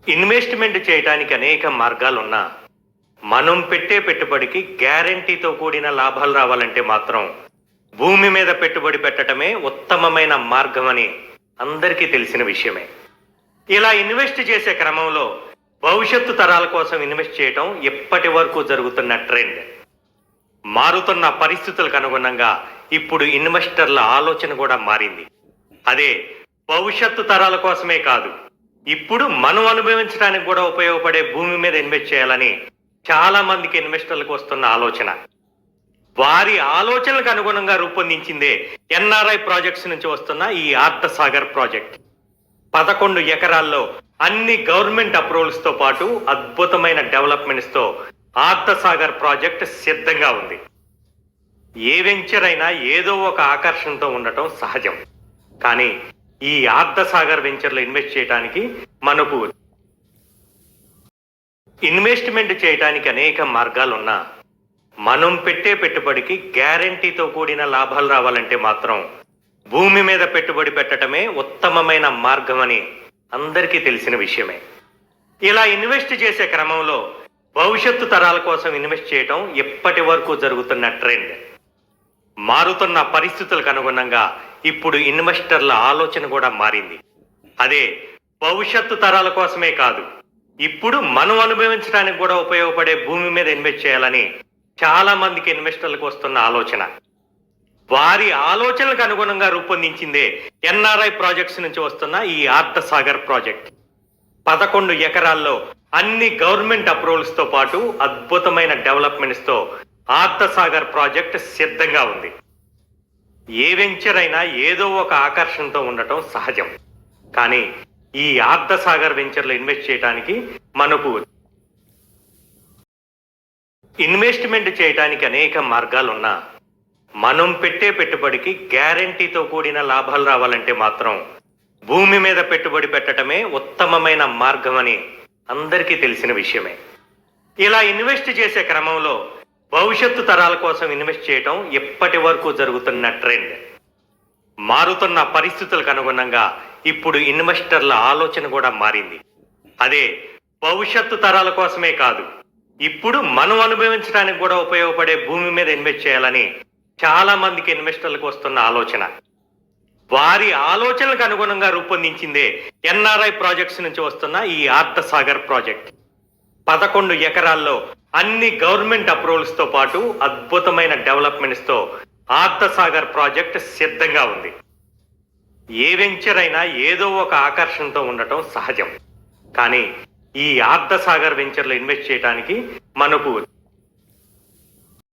Investment చేయడానికి అనేక మార్గాలున్నా మనం పెట్టే పెట్టుబడికి గ్యారెంటీతో కూడిన లాభాలు రావాలంటే మాత్రం భూమి మీద పెట్టుబడి పెట్టడమే ఉత్తమమైన మార్గం అని అందరికీ తెలిసిన విషయమే. ఇలా ఇన్వెస్ట్ చేసే క్రమంలో భవిష్యత్తు తరాల కోసం ఇన్వెస్ట్ చేయడం ఇప్పటి వరకు జరుగుతున్న ట్రెండ్. మారుతున్న పరిస్థితులకు అనుగుణంగా ఇప్పుడు ఇన్వెస్టర్ల ఆలోచన కూడా మారింది. అదే భవిష్యత్తు తరాల కోసమే కాదు, ఇప్పుడు మనం అనుభవించడానికి కూడా ఉపయోగపడే భూమి మీద ఇన్వెస్ట్ చేయాలని చాలా మందికి ఇన్వెస్టర్లకు వస్తున్న ఆలోచన. వారి ఆలోచనలకు అనుగుణంగా రూపొందించిందే ఎన్ఆర్ఐ ప్రాజెక్ట్స్ నుంచి వస్తున్న ఈ ఆర్ధసాగర్ ప్రాజెక్ట్. 11 ఎకరాల్లో అన్ని గవర్నమెంట్ అప్రూవల్స్ తో పాటు అద్భుతమైన డెవలప్మెంట్స్ తో ఆర్ధసాగర్ ప్రాజెక్ట్ సిద్ధంగా ఉంది. ఏ వెంచర్ అయినా ఏదో ఒక ఆకర్షణతో ఉండటం సహజం. కానీ ఈ ఆర్ధసాగర్ వెంచర్లో ఇన్వెస్ట్ చేయడానికి మనకు ఇన్వెస్ట్మెంట్ చేయడానికి అనేక మార్గాలున్నా మనం పెట్టే పెట్టుబడికి గ్యారెంటీతో కూడిన లాభాలు రావాలంటే మాత్రం భూమి మీద పెట్టుబడి పెట్టడమే ఉత్తమమైన మార్గం అని అందరికీ తెలిసిన విషయమే. ఇలా ఇన్వెస్ట్ చేసే క్రమంలో భవిష్యత్తు తరాల కోసం ఇన్వెస్ట్ చేయడం ఇప్పటి వరకు జరుగుతున్న ట్రెండ్. మారుతున్న పరిస్థితులకు అనుగుణంగా ఇప్పుడు ఇన్వెస్టర్ల ఆలోచన కూడా మారింది. అదే భవిష్యత్తు తరాల కోసమే కాదు, ఇప్పుడు మనం అనుభవించడానికి కూడా ఉపయోగపడే భూమి మీద ఇన్వెస్ట్ చేయాలని చాలా మందికి ఇన్వెస్టర్లకు వస్తున్న ఆలోచన. వారి ఆలోచనలకు అనుగుణంగా రూపొందించిందే ఎన్ఆర్ఐ ప్రాజెక్ట్స్ నుంచి వస్తున్న ఈ ఆర్ధసాగర్ ప్రాజెక్ట్. 11 ఎకరాల్లో అన్ని గవర్నమెంట్ అప్రూవల్స్ తో పాటు అద్భుతమైన డెవలప్మెంట్స్ తో ఆర్ధసాగర్ ప్రాజెక్ట్ సిద్ధంగా ఉంది. ఏ వెంచర్ అయినా ఏదో ఒక ఆకర్షణతో ఉండటం సహజం. కానీ ఈ ఆర్ధసాగర్ వెంచర్లో ఇన్వెస్ట్ చేయడానికి మనకు ఇన్వెస్ట్మెంట్ చేయడానికి అనేక మార్గాలున్నా మనం పెట్టే పెట్టుబడికి గ్యారెంటీతో కూడిన లాభాలు రావాలంటే మాత్రం భూమి మీద పెట్టుబడి పెట్టడమే ఉత్తమమైన మార్గం అని అందరికీ తెలిసిన విషయమే. ఇలా ఇన్వెస్ట్ చేసే క్రమంలో భవిష్యత్తు తరాల కోసం ఇన్వెస్ట్ చేయడం ఇప్పటి వరకు జరుగుతున్న ట్రెండ్. మారుతున్న పరిస్థితులకు అనుగుణంగా ఇప్పుడు ఇన్వెస్టర్ల ఆలోచన కూడా మారింది. అదే భవిష్యత్తు తరాల కోసమే కాదు, ఇప్పుడు మనం అనుభవించడానికి కూడా ఉపయోగపడే భూమి మీద ఇన్వెస్ట్ చేయాలని చాలా మందికి ఇన్వెస్టర్లకు వస్తున్న ఆలోచన. వారి ఆలోచనలకు అనుగుణంగా రూపొందించిందే ఎన్ఆర్ఐ ప్రాజెక్ట్స్ నుంచి వస్తున్న ఈ ఆర్ధసాగర్ ప్రాజెక్ట్. 11 ఎకరాల్లో అన్ని గవర్నమెంట్ అప్రూవల్స్ తో పాటు అద్భుతమైన డెవలప్మెంట్స్ తో ఆర్ధసాగర్ ప్రాజెక్ట్ సిద్ధంగా ఉంది. ఏ వెంచర్ అయినా ఏదో ఒక ఆకర్షణతో ఉండటం సహజం. కానీ ఈ ఆర్ధసాగర్ వెంచర్లో ఇన్వెస్ట్ చేయడానికి మనకు